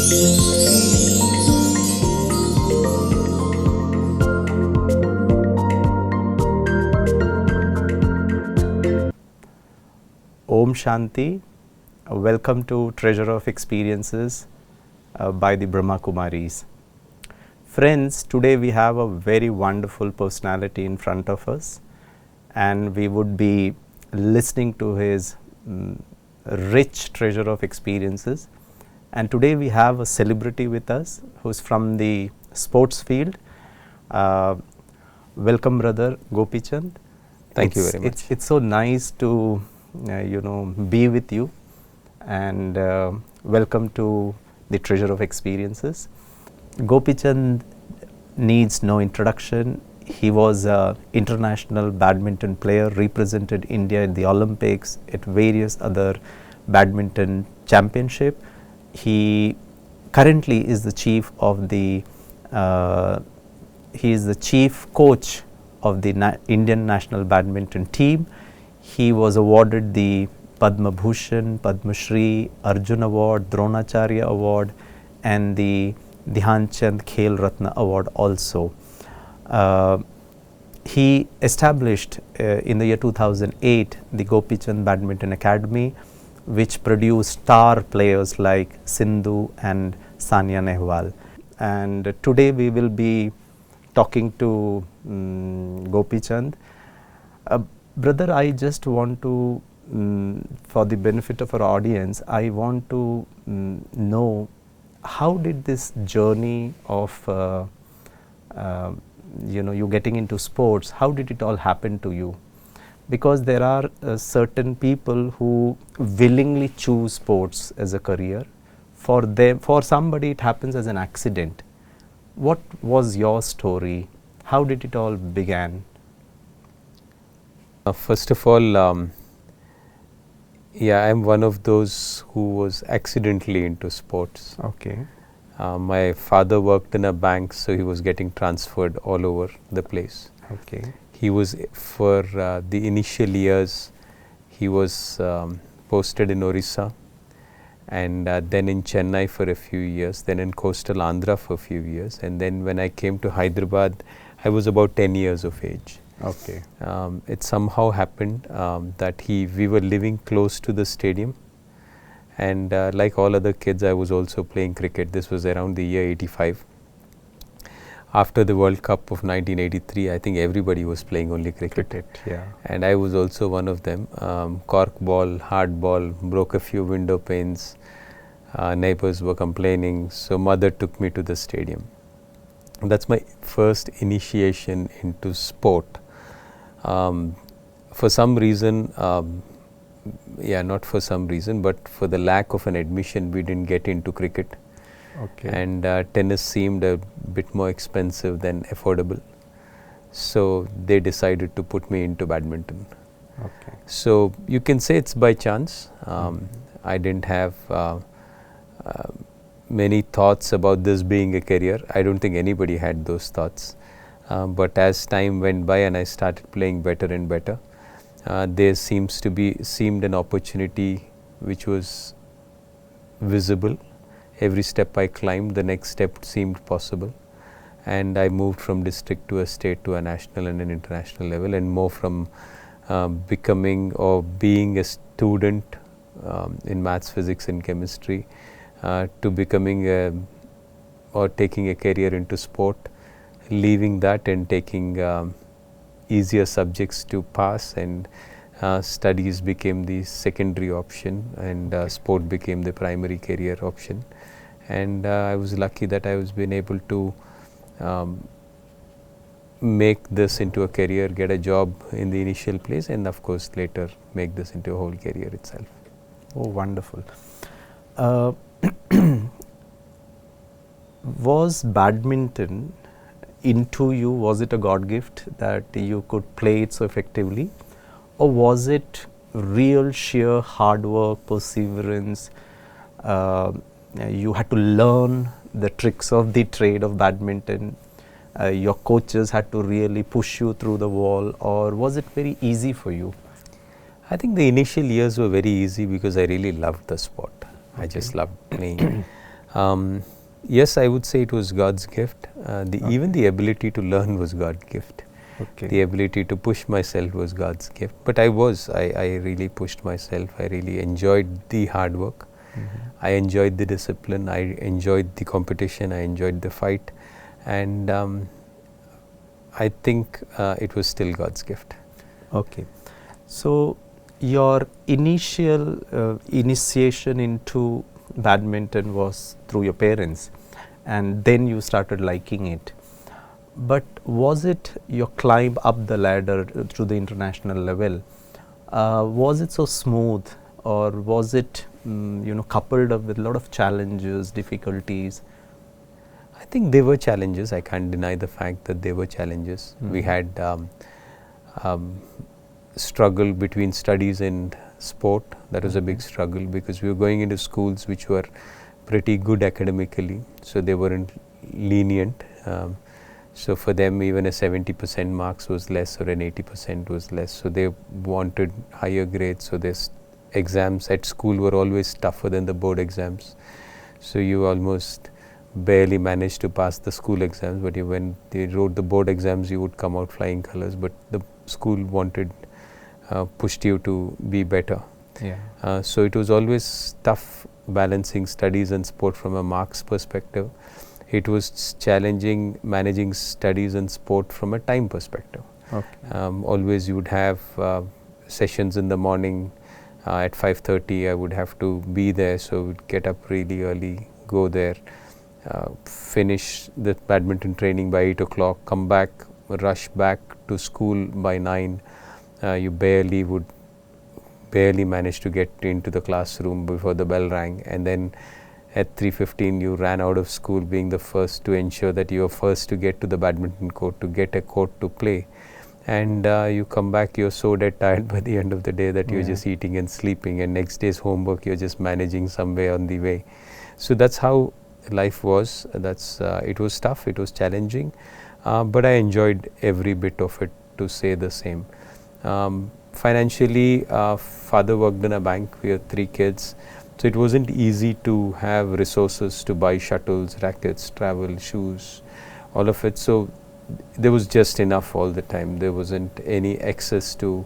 Om Shanti. Welcome to Treasure of Experiences by the Brahma Kumaris. Friends, today we have a very wonderful personality in front of us, and we would be listening to his rich treasure of experiences. And today we have a celebrity with us who's from the sports field. Welcome, brother Gopichand. Thank you very much. It's so nice to be with you, and welcome to the Treasure of Experiences. Gopichand needs no introduction. He was an international badminton player, represented India in the Olympics, at various other badminton championship. He currently is the chief of the he is the chief coach of the Indian national badminton team. He was awarded the Padma Bhushan, Padma Shri, Arjun Award, Dronacharya Award, and the Dhyan Chand Khel Ratna Award also. He established in the year 2008 the Gopichand Badminton Academy, which produced star players like Sindhu and Sania Nehwal. And today we will be talking to Gopichand. Brother, I just want to, for the benefit of our audience, I want to know, how did this journey of you getting into sports, how did it all happen to you? Because there are certain people who willingly choose sports as a career. For them, for somebody it happens as an accident. What was your story? How did it all began? First of all, I am one of those who was accidentally into sports. Okay. My father worked in a bank, so he was getting transferred all over the place. Okay. He was, for the initial years, he was posted in Orissa, and then in Chennai for a few years, then in coastal Andhra for a few years, and then when I came to Hyderabad, I was about 10 years of age. Okay. It somehow happened that we were living close to the stadium, and like all other kids, I was also playing cricket. This was around the year 85. After the World Cup of 1983, I think everybody was playing only cricket. Yeah. And I was also one of them. Cork ball, hard ball, broke a few window panes. Neighbors were complaining, so mother took me to the stadium. That's my first initiation into sport. For some reason, not for some reason, but for the lack of an admission, we didn't get into cricket. Okay. And tennis seemed a bit more expensive than affordable. So they decided to put me into badminton. Okay. So you can say it's by chance. I didn't have many thoughts about this being a career. I don't think anybody had those thoughts. But as time went by and I started playing better and better, there seemed an opportunity which was visible. Every step I climbed, the next step seemed possible, and I moved from district to a state to a national and an international level, and more from becoming or being a student in maths, physics and chemistry to becoming or taking a career into sport, leaving that and taking easier subjects to pass, and studies became the secondary option, and sport became the primary career option. And I was lucky that I was been able to make this into a career, get a job in the initial place, and of course later make this into a whole career itself. Oh, wonderful. Was badminton into you, was it a God gift that you could play it so effectively, or was it real sheer hard work, perseverance? You had to learn the tricks of the trade of badminton. Your coaches had to really push you through the wall, or was it very easy for you? I think the initial years were very easy because I really loved the sport. I just loved playing. Yes, I would say it was God's gift. Even the ability to learn was God's gift. Okay. The ability to push myself was God's gift. But I really pushed myself. I really enjoyed the hard work. I enjoyed the discipline. I enjoyed the competition. I enjoyed the fight. And I think it was still God's gift. Okay. So, your initial initiation into badminton was through your parents, and then you started liking it. But was it your climb up the ladder to the international level? Was it so smooth, or was it coupled up with a lot of challenges, difficulties? I think there were challenges. I can't deny the fact that there were challenges. We had struggle between studies and sport. That was a big struggle, because we were going into schools which were pretty good academically, so they weren't lenient. So for them, even a 70% marks was less, or an 80% was less. So they wanted higher grades. So this exams at school were always tougher than the board exams. So you almost barely managed to pass the school exams, but when they wrote the board exams, you would come out flying colors. But the school pushed you to be better. Yeah. So it was always tough balancing studies and sport from a marks perspective. It was challenging managing studies and sport from a time perspective. Okay. Always you would have sessions in the morning at 5:30. I would have to be there, so we'd get up really early, go there, finish the badminton training by 8 o'clock, come back, rush back to school by 9. You barely managed to get into the classroom before the bell rang, and then at 3:15 you ran out of school, being the first to ensure that you are first to get to the badminton court, to get a court to play. And you come back, you're so dead tired by the end of the day that you're just eating and sleeping, and next day's homework you're just managing somewhere on the way. So that's how life was. It was tough, it was challenging, but I enjoyed every bit of it, to say the same. Financially, father worked in a bank. We had 3 kids, so it wasn't easy to have resources to buy shuttles, rackets, travel, shoes, all of it. So there was just enough all the time. There wasn't any excess to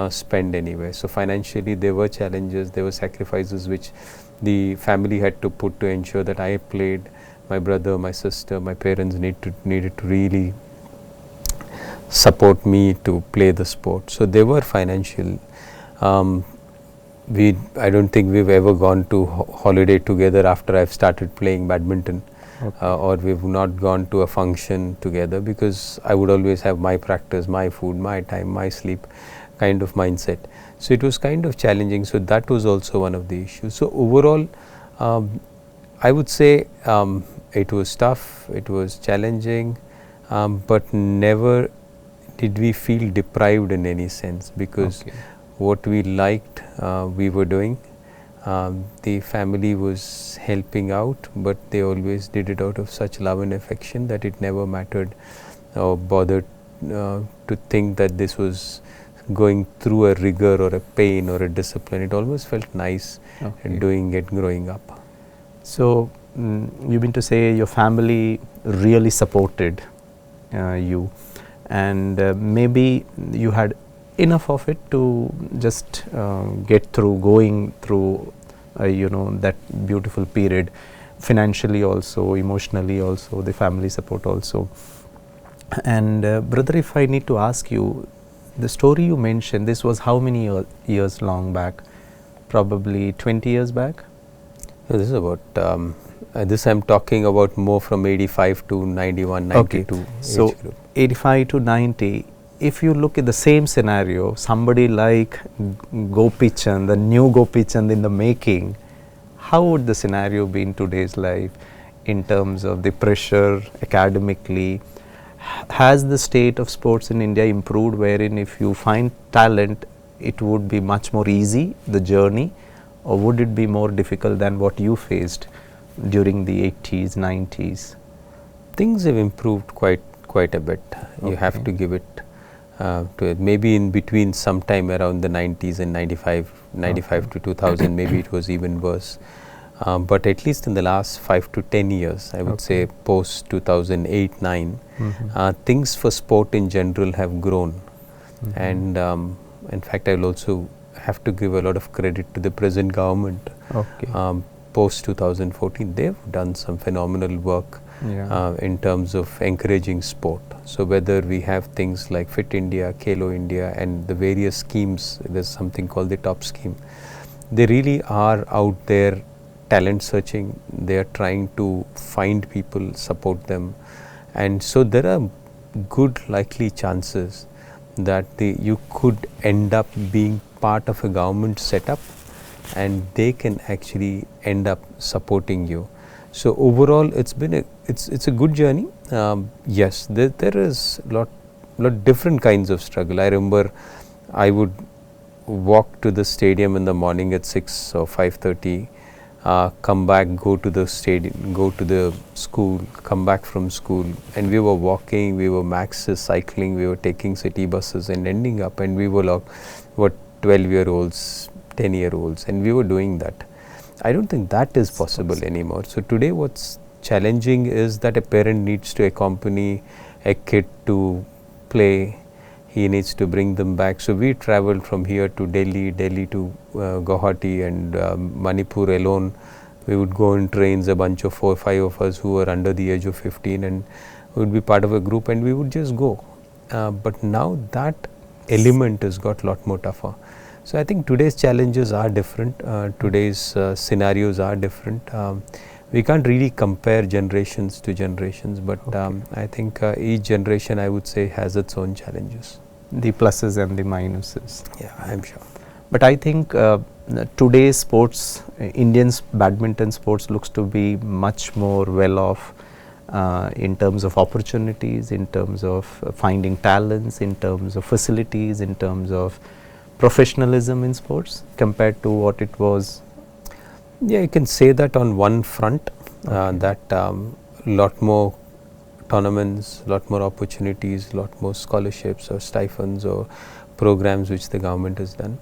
spend anywhere. So financially there were challenges, there were sacrifices which the family had to put to ensure that I played. My brother, my sister, my parents needed to really support me to play the sport. So they were financial. I don't think we've ever gone to holiday together after I've started playing badminton. Okay. Or we've not gone to a function together, because I would always have my practice, my food, my time, my sleep kind of mindset. So it was kind of challenging. So that was also one of the issues. So overall, I would say it was tough, it was challenging, but never did we feel deprived in any sense, because what we liked we were doing. The family was helping out, but they always did it out of such love and affection that it never mattered or bothered to think that this was going through a rigor or a pain or a discipline. It always felt nice doing it growing up. So you mean to say your family really supported you, and maybe you had enough of it to just get through, going through that beautiful period, financially also, emotionally also, the family support also. And brother, if I need to ask you, the story you mentioned, this was how many years long back? Probably 20 years back? No, this is about this I'm talking about more from 85 to 91, 92 age so group. 85 to 90. If you look at the same scenario, somebody like Gopi Chand, the new Gopi Chand in the making, how would the scenario be in today's life in terms of the pressure academically? Has the state of sports in India improved, wherein if you find talent, it would be much more easy, the journey, or would it be more difficult than what you faced during the 80s, 90s? Things have improved quite a bit. You have to give it to it. Maybe in between, sometime around the 90s and 95 to 2000, maybe it was even worse. But at least in the last 5 to 10 years, I would say post 2008-9, things for sport in general have grown. And in fact, I will also have to give a lot of credit to the present government. Post 2014, they've done some phenomenal work in terms of encouraging sport. So whether we have things like Fit India, Khelo India, and the various schemes, there's something called the TOP scheme. They really are out there talent searching. They are trying to find people, support them, and so there are good likely chances that you could end up being part of a government setup, and they can actually end up supporting you. So overall, it's been it's a good journey. Yes, there is lot different kinds of struggle. I remember I would walk to the stadium in the morning at 6 or 5:30. Come back, go to the stadium, go to the school, come back from school, and we were walking, we were maxes, cycling, we were taking city buses and ending up, and we were like, 12-year-olds, 10-year-olds, and we were doing that. I don't think that is possible anymore. So today what's challenging is that a parent needs to accompany a kid to play. He needs to bring them back. So we traveled from here to Delhi to Guwahati and Manipur alone. We would go in trains, a bunch of 4 or 5 of us who were under the age of 15, and we would be part of a group and we would just go. But now that element has got a lot more tougher. So I think today's challenges are different. Today's scenarios are different. We can't really compare generations to generations, but I think each generation, I would say, has its own challenges. The pluses and the minuses. Yeah, I'm sure. But I think today's sports, Indian's badminton sports looks to be much more well off in terms of opportunities, in terms of finding talents, in terms of facilities, in terms of professionalism in sports compared to what it was. Yeah, you can say that on one front, that lot more tournaments, lot more opportunities, lot more scholarships or stipends or programs which the government has done.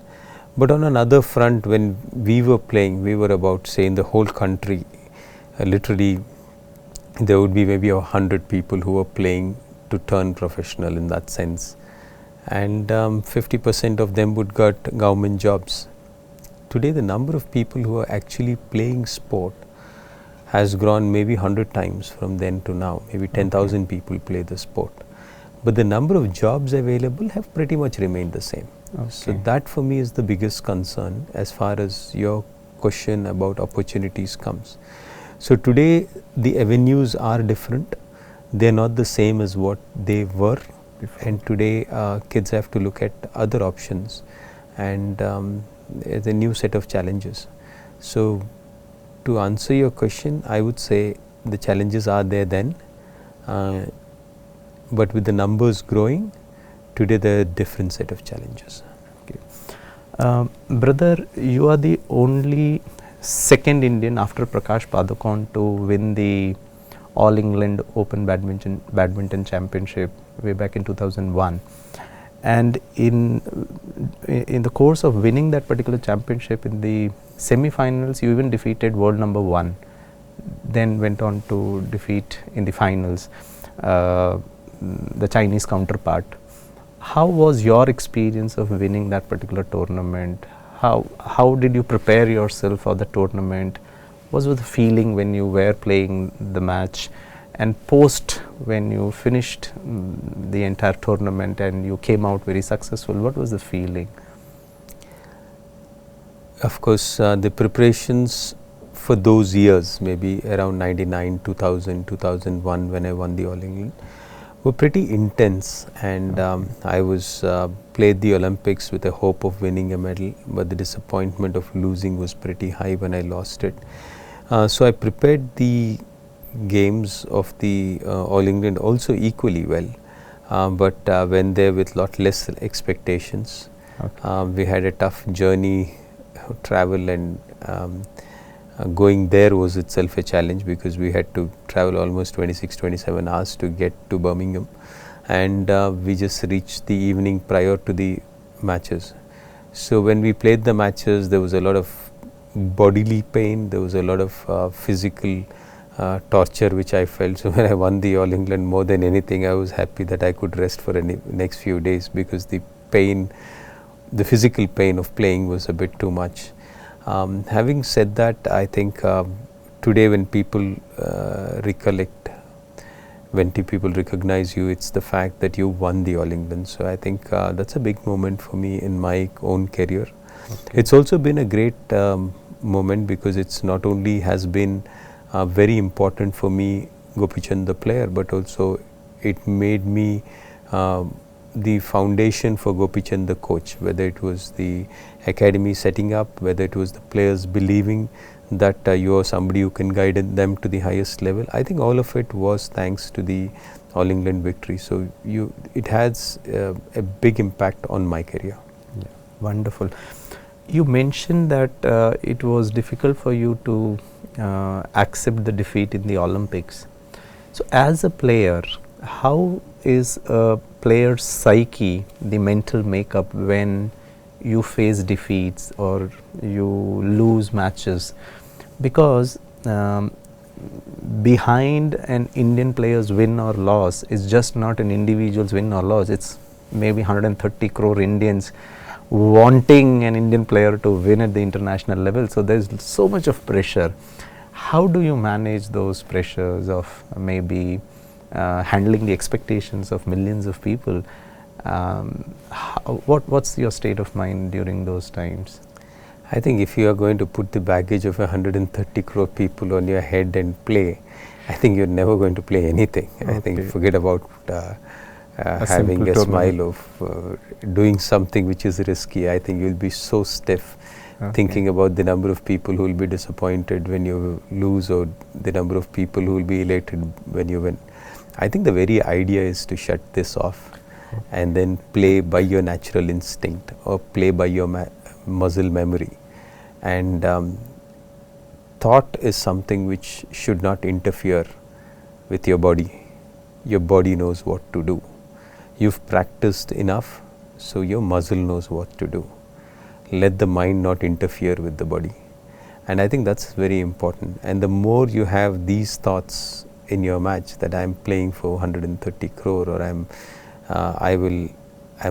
But on another front, when we were playing, we were about, say, in the whole country, literally there would be maybe 100 people who were playing to turn professional in that sense, and 50% of them would get government jobs. Today the number of people who are actually playing sport has grown maybe 100 times from then to now. Maybe 10,000 people play the sport, but the number of jobs available have pretty much remained the same. So that for me is the biggest concern as far as your question about opportunities comes. So today the avenues are different. They are not the same as what they were before. And today kids have to look at other options, and it's a new set of challenges. So to answer your question, I would say the challenges are there then, but with the numbers growing, today there are a different set of challenges. Brother, you are the only second Indian after Prakash Padukone to win the All England Open Badminton Championship way back in 2001. And in the course of winning that particular championship, in the semi-finals, you even defeated world number 1. Then went on to defeat in the finals the Chinese counterpart. How was your experience of winning that particular tournament? How did you prepare yourself for the tournament? What was the feeling when you were playing the match, and post when you finished the entire tournament and you came out very successful? What was the feeling? Of course, the preparations for those years, maybe around 99, 2000, 2001, when I won the All England, were pretty intense, and I was played the Olympics with a hope of winning a medal, but the disappointment of losing was pretty high when I lost it. So I prepared the games of the All England also equally well, but went there with lot less expectations. We had a tough journey, travel, and going there was itself a challenge because we had to travel almost 26-27 hours to get to Birmingham, and we just reached the evening prior to the matches. So when we played the matches, there was a lot of bodily pain, there was a lot of physical torture which I felt. So when I won the All England, more than anything I was happy that I could rest for the next few days, because the pain, the physical pain of playing was a bit too much. Having said that, I think today when people recollect, when people recognize you, it's the fact that you won the All England. So I think that's a big moment for me in my own career. Okay. It's also been a great moment, because it's not only has been very important for me, Gopi Chand the player, but also it made me the foundation for Gopi Chand the coach, whether it was the academy setting up, whether it was the players believing that you are somebody who can guide them to the highest level. I think all of it was thanks to the All England victory. So it has a big impact on my career. Yeah. Wonderful. You mentioned that it was difficult for you to accept the defeat in the Olympics. So as a player, how is a player's psyche, the mental makeup, when you face defeats or you lose matches? Because behind an Indian player's win or loss is just not an individual's win or loss, it's maybe 130 crore Indians wanting an Indian player to win at the international level. So there's so much of pressure. How do you manage those pressures of maybe handling the expectations of millions of people? What's your state of mind during those times? I think if you are going to put the baggage of 130 crore people on your head and play, I think you're never going to play anything. Okay. I think forget about having a smile of doing something which is risky. I think you'll be so stiff. Okay. Thinking about the number of people who will be disappointed when you lose, or the number of people who will be elated when you win. I think the very idea is to shut this off. Okay. And then play by your natural instinct, or play by your muscle memory. And thought is something which should not interfere with your body. Your body knows what to do. You've practiced enough, so your muscle knows what to do. Let the mind not interfere with the body. And I think that's very important. And the more you have these thoughts in your match, that I'm playing for 130 crore, or I'm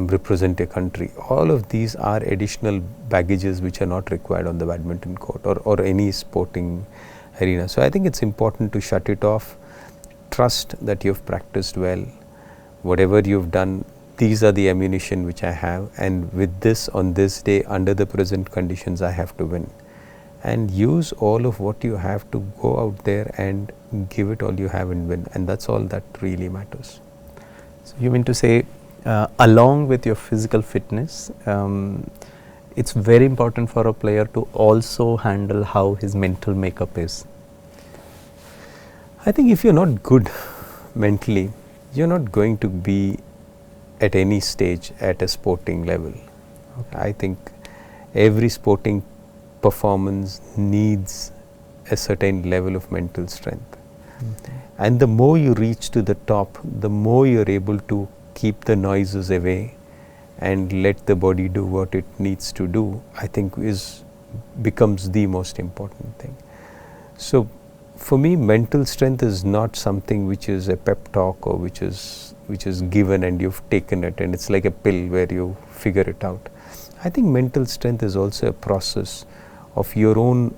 represent a country, all of these are additional baggages which are not required on the badminton court or any sporting arena. So I think it's important to shut it off, trust that you've practiced well, whatever you've done, these are the ammunition which I have, and with this, on this day, under the present conditions, I have to win. And use all of what you have to go out there and give it all you have and win, and that's all that really matters. So you mean to say, along with your physical fitness, it's very important for a player to also handle how his mental makeup is? I think if you're not good mentally, you're not going to be at any stage at a sporting level. Okay. I think every sporting performance needs a certain level of mental strength. Okay. And the more you reach to the top, the more you're able to keep the noises away and let the body do what it needs to do, I think becomes the most important thing. So for me, mental strength is not something which is a pep talk, or which is given and you've taken it and it's like a pill where you figure it out. I think mental strength is also a process of your own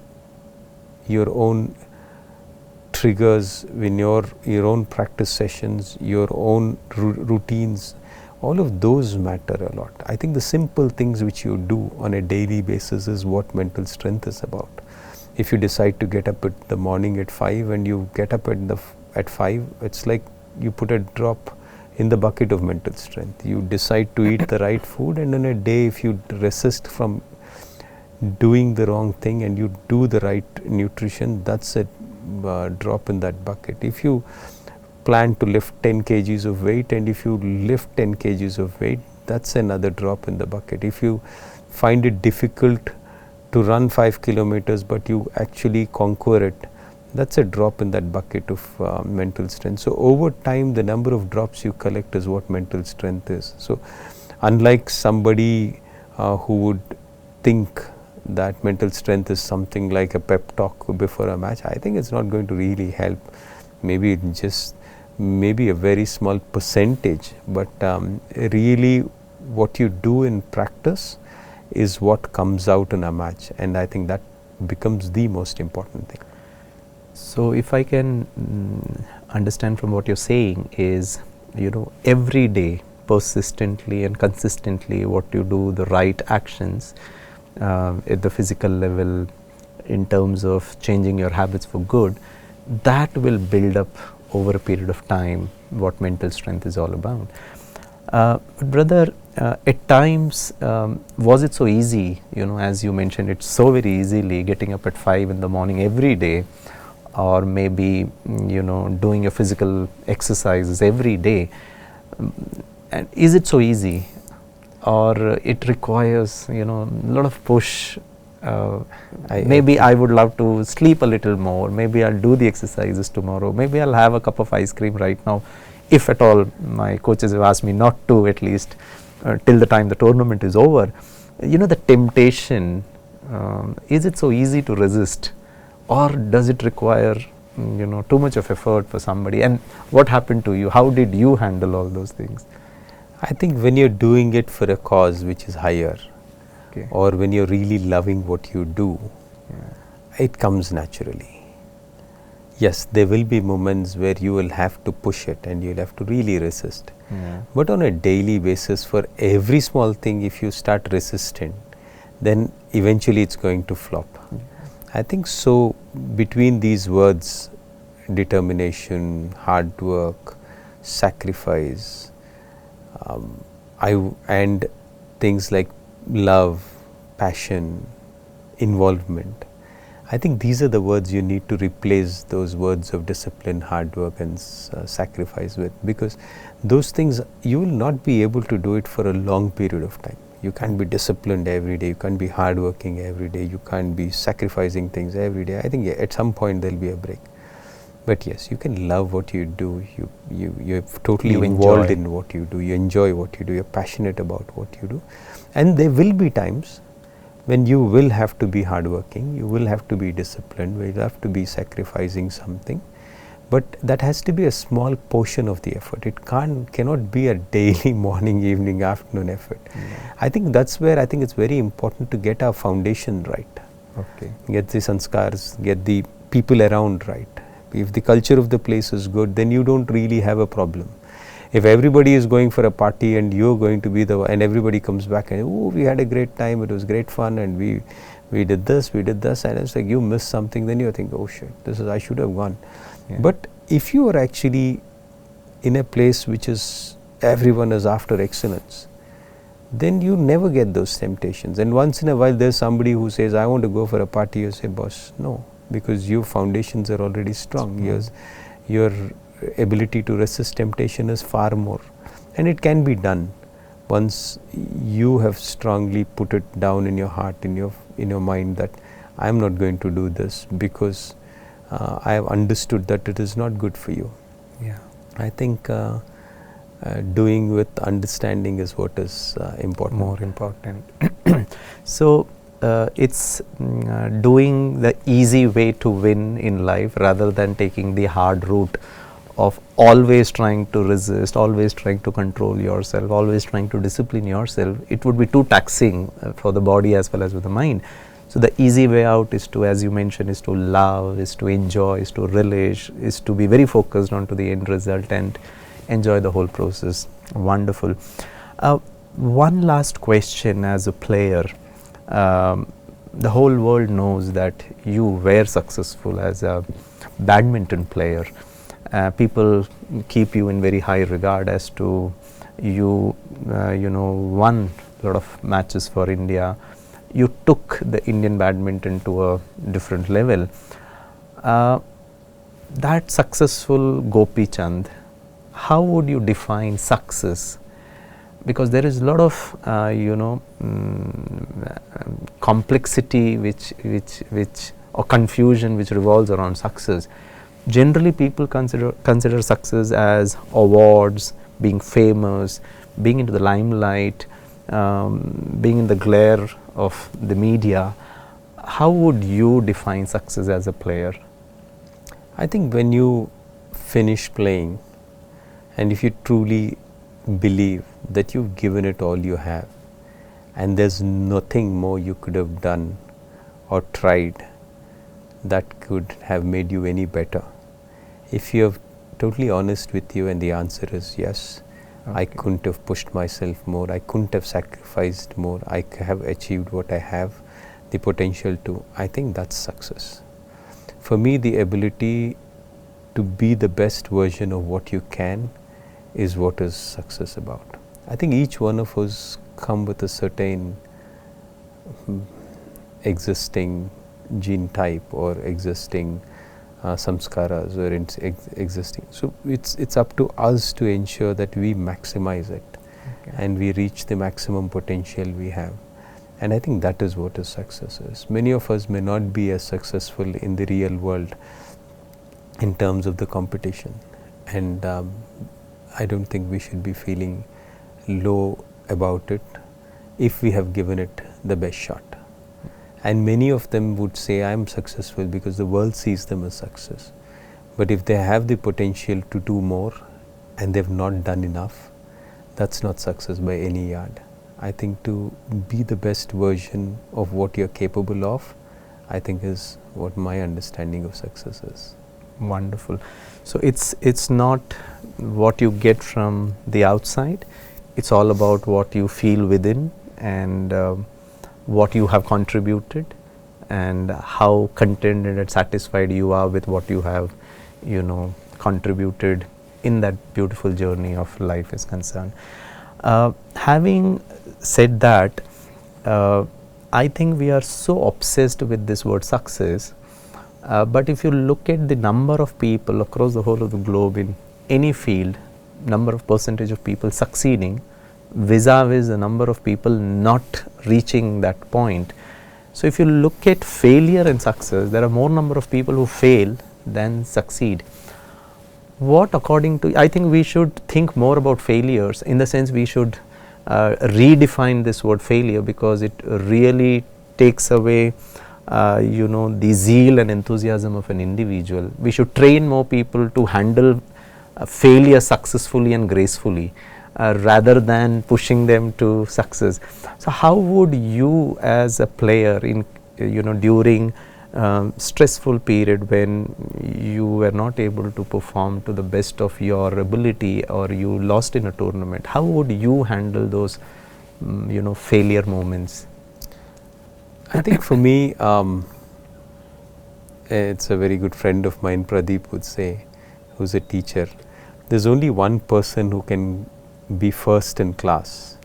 triggers, in your own practice sessions, your own routines. All of those matter a lot. I think the simple things which you do on a daily basis is what mental strength is about. If you decide to get up in the morning at 5 and you get up at 5, it's like you put a drop in the bucket of mental strength. You decide to eat the right food, and in a day if you resist from doing the wrong thing and you do the right nutrition, that's a drop in that bucket. If you plan to lift 10 kgs of weight and if you lift 10 kgs of weight, that's another drop in the bucket. If you find it difficult to run 5 kilometers but you actually conquer it, that's a drop in that bucket of mental strength. So over time, the number of drops you collect is what mental strength is. So unlike somebody who would think that mental strength is something like a pep talk before a match, I think it's not going to really help. Maybe maybe a very small percentage, but really what you do in practice is what comes out in a match, and I think that becomes the most important thing. So if I can understand from what you're saying is, every day persistently and consistently what you do, the right actions at the physical level in terms of changing your habits for good, that will build up over a period of time what mental strength is all about. But brother, at times was it so easy, as you mentioned, it's so very easily getting up at 5 in the morning every day, or maybe doing your physical exercises every day, and is it so easy, or it requires a lot of push? Maybe I would love to sleep a little more, maybe I'll do the exercises tomorrow, maybe I'll have a cup of ice cream right now, if at all my coaches have asked me not to, at least till the time the tournament is over. The temptation, is it so easy to resist, or does it require too much of effort for somebody? And what happened to you? How did you handle all those things? I think when you're doing it for a cause which is higher, Okay. or when you're really loving what you do, Yeah. it comes naturally. Yes, there will be moments where you will have to push it and you'll have to really resist. Yeah. But on a daily basis, for every small thing, if you start resisting, then eventually it's going to flop. I think so. Between these words, determination, hard work, sacrifice, and things like love, passion, involvement, I think these are the words you need to replace those words of discipline, hard work and sacrifice with, because those things you will not be able to do it for a long period of time. You can't be disciplined every day, you can't be hardworking every day, you can't be sacrificing things every day. I think at some point there will be a break. But yes, you can love what you do, you're totally involved in what you do, you enjoy what you do, you're passionate about what you do. And there will be times when you will have to be hardworking, you will have to be disciplined, you will have to be sacrificing something. But that has to be a small portion of the effort. It cannot be a daily morning, evening, afternoon effort. I think that's where I think it's very important to get our foundation right. Okay. Get the sanskars, get the people around right. If the culture of the place is good, then you don't really have a problem. If everybody is going for a party and you're going to be and everybody comes back and, oh, we had a great time, it was great fun, and we did this, and it's like you missed something, then you think, oh shit, I should have gone. Yeah. But if you are actually in a place which is everyone is after excellence, then you never get those temptations. And once in a while there's somebody who says, I want to go for a party, you say, boss, no, because your foundations are already strong. Your ability to resist temptation is far more, and it can be done once you have strongly put it down in your heart, in your mind, that I am not going to do this because I have understood that it is not good for you. Yeah. I think doing with understanding is what is important. More important. So it's doing the easy way to win in life rather than taking the hard route of always trying to resist, always trying to control yourself, always trying to discipline yourself. It would be too taxing for the body as well as with the mind. So the easy way out is to, as you mentioned, is to love, is to enjoy, is to relish, is to be very focused on to the end result and enjoy the whole process. Wonderful. One last question as a player. The whole world knows that you were successful as a badminton player. People keep you in very high regard as to you won a lot of matches for India. You took the Indian badminton to a different level. That successful Gopi Chand, how would you define success? Because there is a lot of complexity or confusion which revolves around success. Generally people consider success as awards, being famous, being into the limelight, being in the glare of the media. how would you define success as a player? I think when you finish playing, and if you truly believe that you've given it all you have, and there's nothing more you could have done or tried that could have made you any better, if you're totally honest with you and the answer is yes, I couldn't have pushed myself more, I couldn't have sacrificed more, I have achieved what I have the potential to, I think that's success. For me, the ability to be the best version of what you can is what is success about. I think each one of us come with a certain existing gene type or existing samskaras or existing. So it's up to us to ensure that we maximize it and we reach the maximum potential we have. And I think that is what a success is. Many of us may not be as successful in the real world in terms of the competition, and I don't think we should be feeling low about it if we have given it the best shot. And many of them would say, I am successful because the world sees them as success. But if they have the potential to do more and they've not done enough, that's not success by any yard. I think to be the best version of what you're capable of, I think is what my understanding of success is. Wonderful. So it's not what you get from the outside, it's all about what you feel within and what you have contributed and how contented and satisfied you are with what you have, contributed in that beautiful journey of life is concerned. Having said that, I think we are so obsessed with this word success, but if you look at the number of people across the whole of the globe in any field, number of percentage of people succeeding vis-a-vis the number of people not reaching that point. So if you look at failure and success, there are more number of people who fail than succeed. What according to, I think we should think more about failures, in the sense we should redefine this word failure, because it really takes away the zeal and enthusiasm of an individual. We should train more people to handle failure successfully and gracefully, rather than pushing them to success. So how would you as a player in during stressful period when you were not able to perform to the best of your ability, or you lost in a tournament, how would you handle those failure moments? I think for me, it's a very good friend of mine, Pradeep, would say, who's a teacher, there's only one person who can be first in class,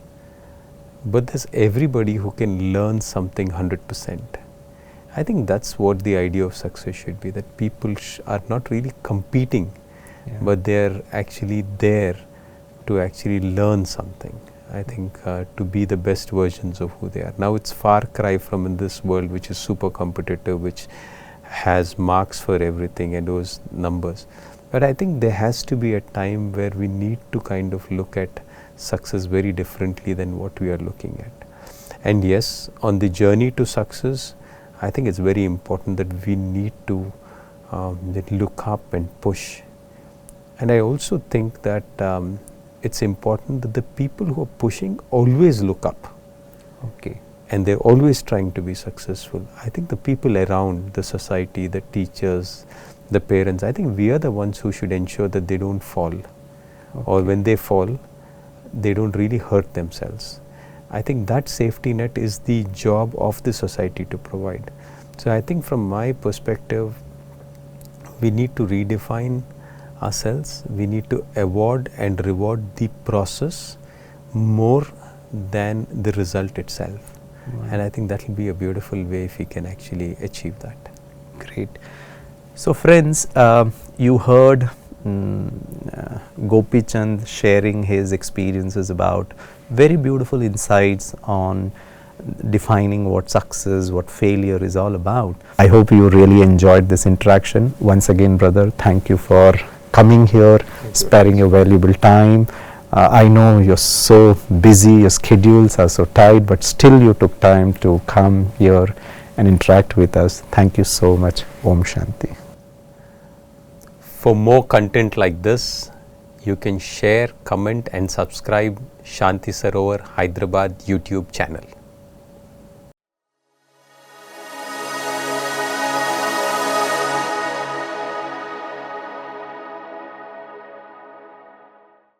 but there's everybody who can learn something 100%. I think that's what the idea of success should be, that people are not really competing, but they're actually there to actually learn something. I think to be the best versions of who they are. Now it's far cry from in this world which is super competitive, which has marks for everything and those numbers. But I think there has to be a time where we need to kind of look at success very differently than what we are looking at. And yes, on the journey to success, I think it's very important that we need to look up and push. And I also think that it's important that the people who are pushing always look up. Okay. And they're always trying to be successful. I think the people around, the society, the teachers, the parents, I think we are the ones who should ensure that they don't fall. Or when they fall, they don't really hurt themselves. I think that safety net is the job of the society to provide. So I think from my perspective, we need to redefine ourselves. We need to award and reward the process more than the result itself. And I think that will be a beautiful way if we can actually achieve that. Great. So friends, you heard Gopi Chand sharing his experiences about very beautiful insights on defining what success, what failure is all about. I hope you really enjoyed this interaction. Once again, brother, thank you for coming here, sparing your valuable time. I know you're so busy, your schedules are so tight, but still you took time to come here and interact with us. Thank you so much. Om Shanti. For more content like this, you can share, comment and subscribe Shanti Sarovar Hyderabad YouTube channel.